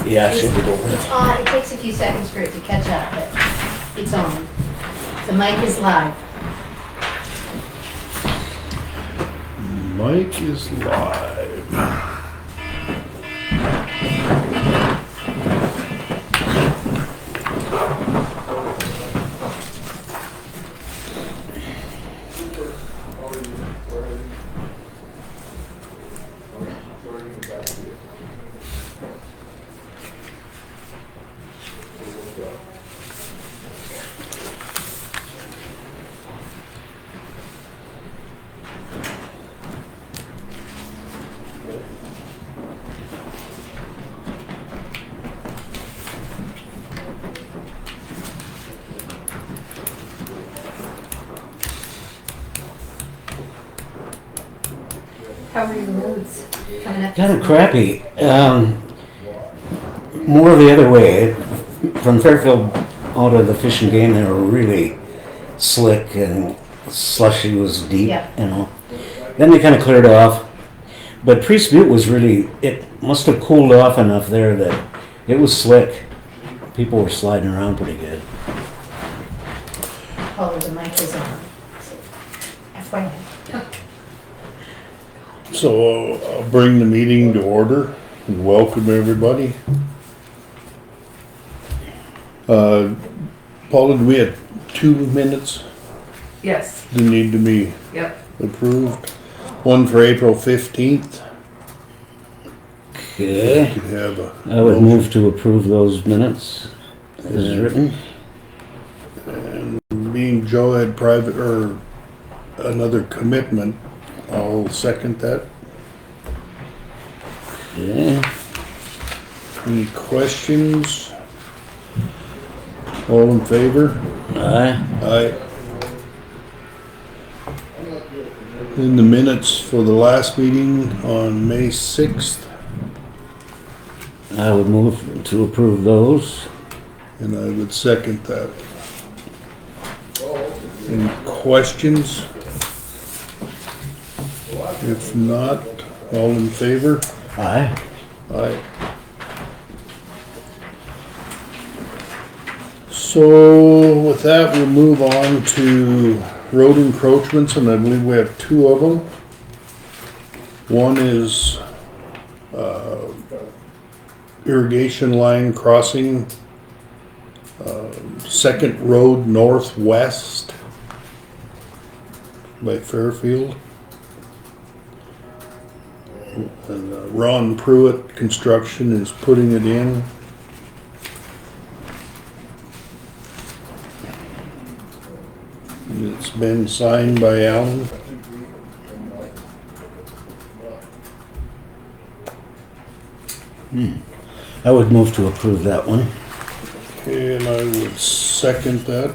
Yeah, she'll get over It's it. on, it takes a few seconds for it to catch up, but it's on. The mic is live. Mike is live. How are your roads coming up? Kind of crappy. More the other way. From Fairfield out of the Fish and Game, they were really slick and slushy was deep, Yeah. you know. Then they kind of cleared off. But Priest Butte was really, it must have cooled off enough there that it was slick. People were sliding around pretty good. Paula, the mic is on. FYI. So I'll bring the meeting to order and welcome everybody. Paula, do we have 2 minutes Yes, that need to be yep. approved? One for April 15th. Okay. Could have a I would motion. move to approve those minutes as Yeah. written. Me and Joe had private or another commitment. I'll second that. Okay. Any questions? All in favor? Aye. Aye. In the minutes for the last meeting on May 6th, I would move to approve those. and I would second that. Any questions? If not, all in favor? Aye. Aye. So with that, we'll move on to road encroachments, and I believe we have 2 of them. One is irrigation line crossing Second Road Northwest by Fairfield. And Ron Pruitt Construction is putting it in. It's been signed by Alan. I would move to approve that one. And I would second that.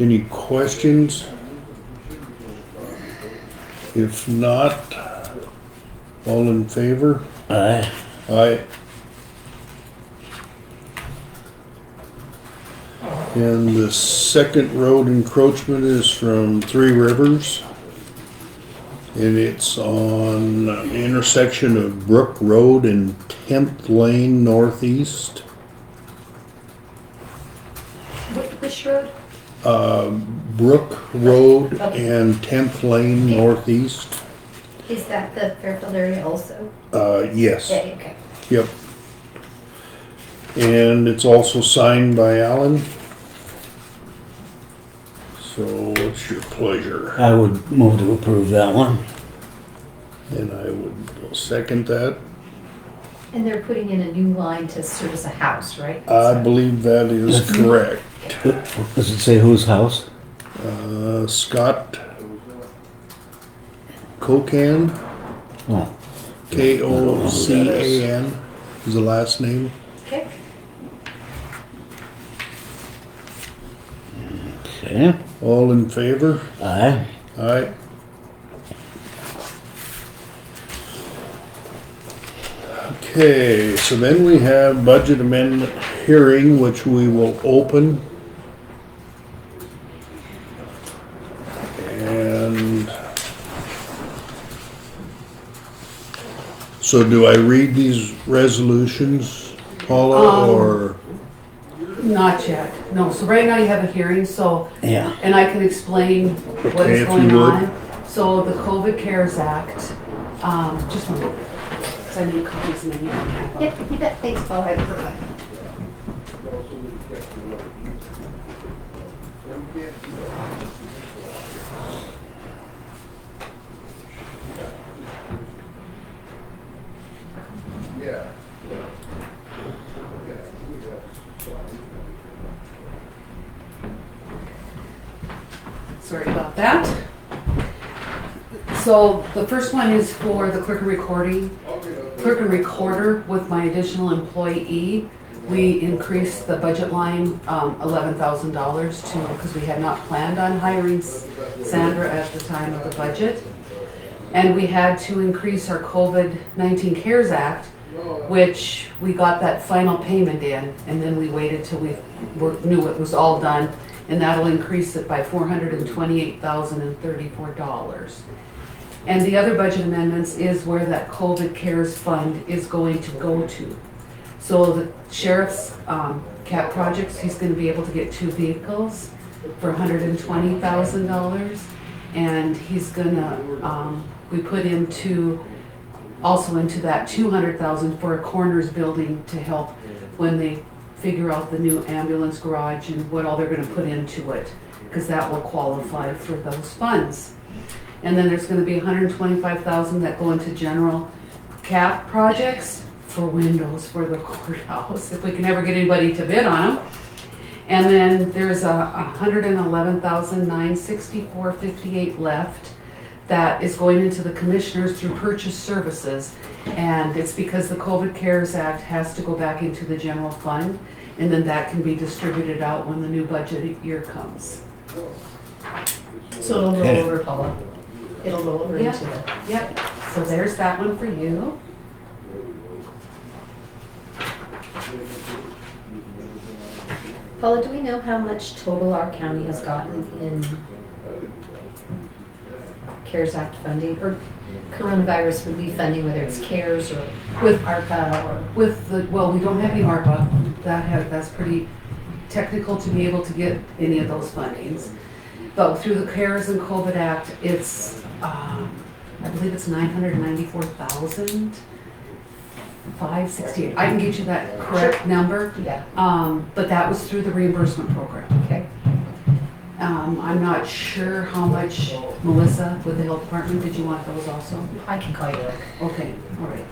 Any questions? If not, all in favor? Aye. Aye. And the second road encroachment is from Three Rivers. And it's on the intersection of Brook Road and 10th Lane Northeast. Which road? Brook Road Okay. and 10th Lane Northeast. Is that the Fairfield area also? Yes, Yeah, okay. yep. And it's also signed by Alan. So what's your pleasure? I would move to approve that one. And I would second that. And they're putting in a new line to service a house, right? I believe that is correct. Does it say whose house? Scott Kocan, Oh, Kocan is the last name. Okay. okay. All in favor? Aye. Aye. Okay, so then we have budget amendment hearing, which we will open. And So do I read these resolutions, Paula, or? Not yet, no. So right now you have a hearing, so, Yeah. and I can explain what Okay, is if going you would. on. So the COVID CARES Act, just one minute, because I need copies and then you can have them. Yep, you bet. Thanks, Paul. I forgot. Sorry about that. So the first one is for the clerk and recorder with my additional employee. We increased the budget line $11,000 to, because we had not planned on hiring Sandra at the time of the budget. And we had to increase our COVID-19 CARES Act, which we got that final payment in, and then we waited till we knew it was all done, and that'll increase it by $428,034. And the other budget amendments is where that COVID CARES fund is going to go to. So the sheriff's cap projects, he's gonna be able to get 2 vehicles for $120,000. And he's gonna, we put also into that 200,000 for a coroner's building to help when they figure out the new ambulance garage and what all they're gonna put into it, because that will qualify for those funds. And then there's gonna be 125,000 that go into general cap projects for windows for the courthouse, if we can ever get anybody to bid on them. And then there's a 111,964.58 left that is going into the commissioners through purchase services. And it's because the COVID CARES Act has to go back into the general fund, and then that can be distributed out when the new budget year comes. So it'll roll Okay. over, Paula. It'll roll over Yeah. into it. Yep, so there's that one for you. Paula, do we know how much total our county has gotten in CARES Act funding, or coronavirus relief funding, whether it's CARES or with ARPA or? With the, well, we don't have any ARPA, that's pretty technical to be able to get any of those fundings. But through the CARES and COVID Act, it's, I believe it's 994,568. I can get you that correct number, Yeah, but that was through the reimbursement program. okay. I'm not sure how much, Melissa, with the health department, did you want those also? I can call you later. Okay, all right.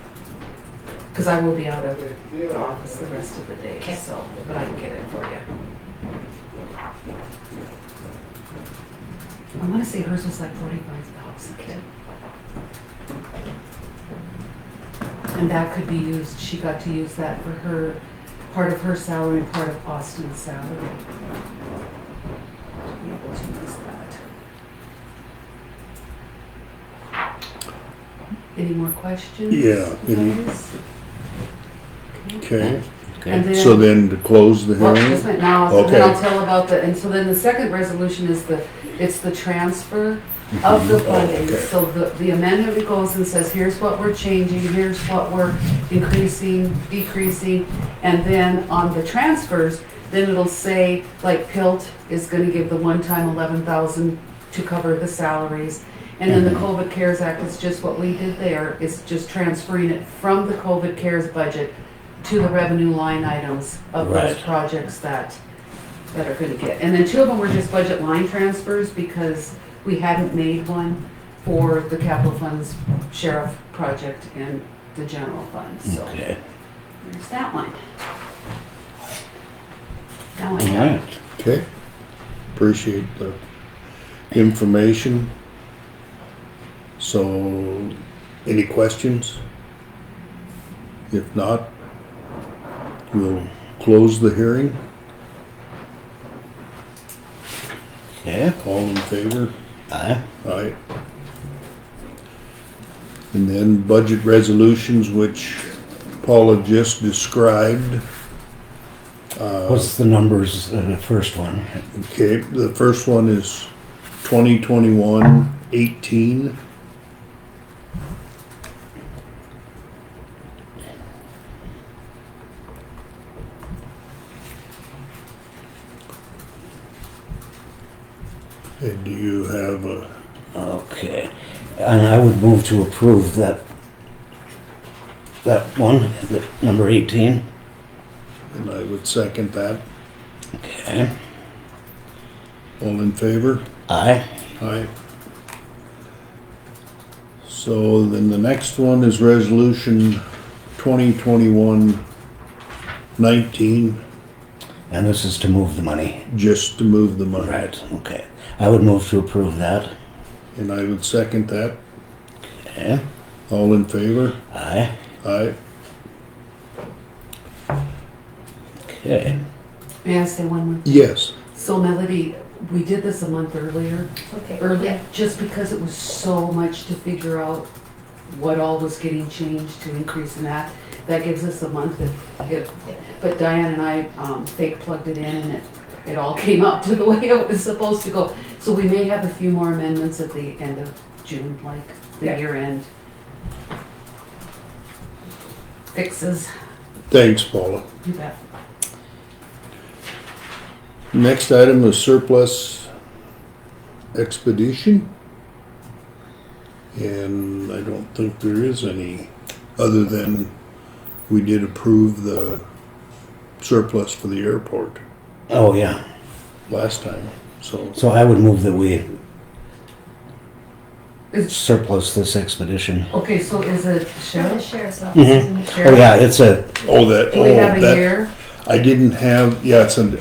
Because I will be out of the office the rest of the day, Okay. so, but I can get it for you. I want to say hers was like 45,000. Okay. And that could be used, she got to use that for her, part of her salary and part of Austin's salary. To be able to use that. Any more questions? Yeah, any- guys? Okay, And Okay. then- so then to close the Well, hearing? just a minute, now, so then I'll Okay. tell about the, and so then the second resolution is it's the transfer of the funding. Okay. So the amendment goes and says, here's what we're changing, here's what we're increasing, decreasing, and then on the transfers, then it'll say, like Pilt is gonna give the one-time 11,000 to cover the salaries. And then the COVID CARES Act is just what we did there, it's just transferring it from the COVID CARES budget to the revenue line items of those Right. projects that are gonna get. And then 2 of them were just budget line transfers because we hadn't made one for the capital funds sheriff project and the general fund, so Okay. there's that one. Now I All have, right. Okay, appreciate the information. So, any questions? If not, we'll close the hearing. Okay. All in favor? Aye. Aye. And then budget resolutions, which Paula just described. What's the numbers, the first one? Okay, the first one is 2021-18. And do you have a, Okay, and I would move to approve that one, number 18. and I would second that. Okay, All in favor? aye. Aye. So then the next one is resolution 2021-19, And this is to move the money. just to move the money. Right, okay. I would move to approve that. And I would second that. Okay, All in favor? aye. Aye. Okay, May I say one more? Yes. So Melody, we did this a month earlier, Okay. early, just because it was so much to figure out what all was getting changed to increase in that. That gives us a month to get, but Diane and I, fake plugged it in and it all came out to the way it was supposed to go. So we may have a few more amendments at the end of June, like the Yeah. year end fixes. Thanks, Paula. You bet. Next item is surplus expedition. And I don't think there is any, other than we did approve the surplus for the airport oh yeah. last time, so. So I would move that we Is, surplus this expedition. okay, so is it The sheriff? sheriff's office, isn't it? Oh yeah, it's a, Oh, that, Do we oh, have a that, year? I didn't have, yeah, it's in,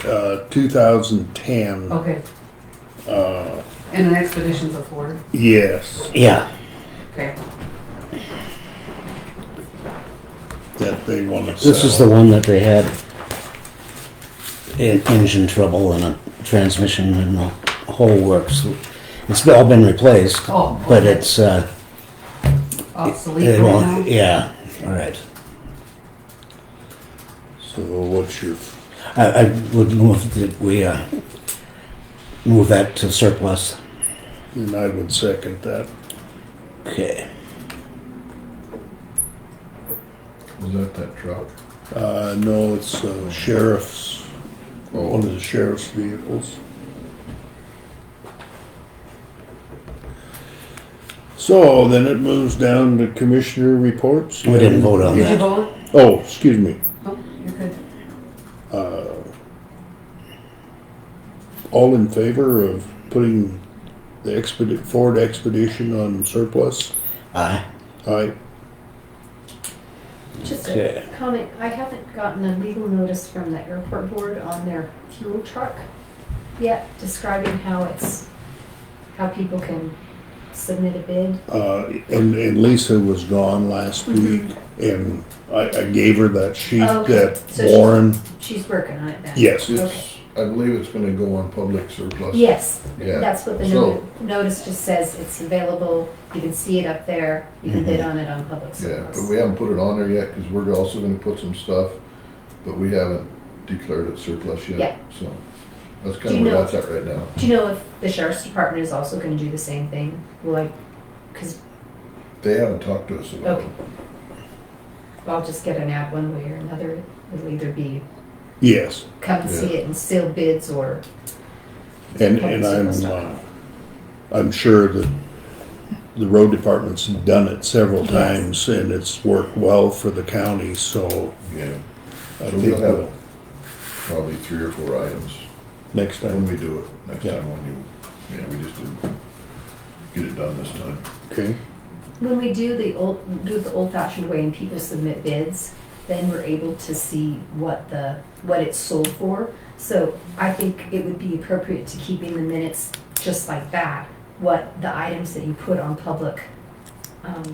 2010. Okay, Uh, and an expedition's a Ford, yes, yeah, okay. that they want to this is the one that they had engine trouble and a transmission and the whole works. It's all been replaced, Oh, but okay. it's, Obsolete it right won't, now? yeah, all right. So what's your, I would move that we, move that to surplus. and I would second that. Okay, Was that truck? No, it's sheriff's, one Oh, of the sheriff's vehicles. So then it moves down to commissioner reports. we didn't vote on Did you that. vote? Oh, excuse me. Oh, you're good. All in favor of putting the Ford Expedition on surplus? Aye, Aye. Just Okay. a comment, I haven't gotten a legal notice from the airport board on their fuel truck yet, describing how people can submit a bid. And Lisa was gone last week, and I gave her that sheet Okay. that So she's- Warren, She's working on it then. yes, it's, I believe it's gonna go on public surplus. Yes, Yeah. that's what the So- notice just says, it's available, you can see it up there, you can bid on it on public Yeah, but surplus. we haven't put it on there yet, cause we're also gonna put some stuff, but we haven't declared it surplus Yeah. yet, so. That's Do kinda you where know- that's at right now. Do you know if the sheriff's department is also gonna do the same thing? Like, cause They haven't talked to us about Okay. it. I'll just get an ad one way or another, it'll either be yes. come and see Yeah. it and seal bids or. And public surplus. I'm sure that the road department's done it several Yes. times, and it's worked well for the county, so Yeah, I So think we'll have we'll, probably 3 or 4 items next when time, we do it, next Yeah. time when we just didn't get it done this time. okay? When we do the old fashioned way and people submit bids, then we're able to see what it's sold for. So I think it would be appropriate to keep in the minutes, just like that, what the items that you put on public,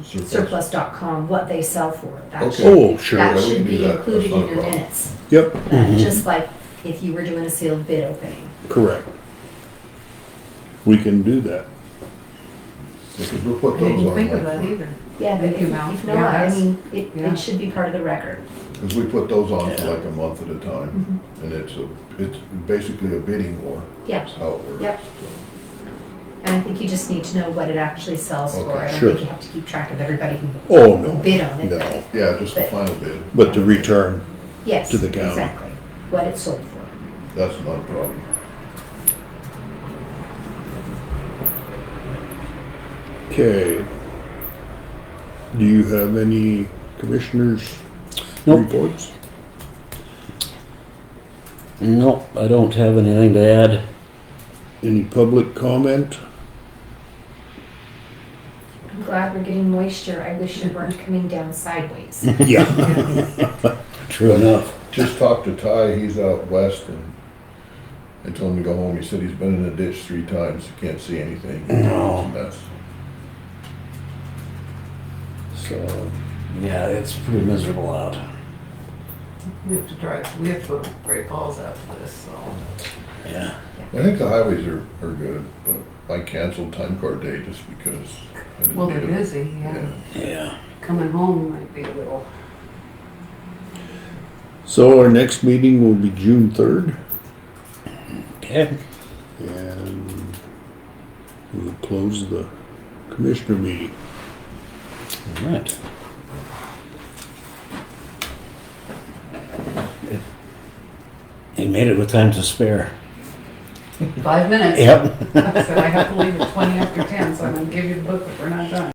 Surplus. surplus.com, what they sell for. That Okay. should- Oh, sure, That Yeah, we should can do be that. included That's not in a your problem. minutes, yep, just like if you were doing a sealed bid opening. correct. We can do that. Because we'll put I those didn't on, think of like, that either. Yeah, but Thank you, Mel. if Yeah, not, I that's- mean, yeah. it should be part of the record. because we put those on for like a month at a time, and it's basically a bidding war. Yeah. That's how it works. Yep. And I think you just need to know what it actually sells for. Okay, I don't sure. think you have to keep track of everybody who Oh, no, bid on it. no, but Yeah, just the final bid, but the return, Yes, To the county. exactly, what it sold for. that's not a problem. Okay. Do you have any commissioners' Nope. reports? Nope, I don't have anything to add. Any public comment? I'm glad we're getting moisture. I wish it weren't coming down sideways. Yeah. True enough. Just talked to Ty, he's out west, and I told him to go home. He said he's been in a ditch 3 times, he can't see anything. No. It's a mess. So, yeah, it's pretty miserable out. We have to we have to go to Great Falls after this, so. Yeah. I think the highways are good, but I canceled time card day just because I didn't Well, need they're it. busy, yeah. Yeah. Coming home might be a little. So our next meeting will be June 3rd, Okay. and we'll close the commissioner meeting. All right. He made it with time to spare. 5 minutes. Yep. I said I have to leave at 20 after 10, so I'm gonna give you the book if we're not done.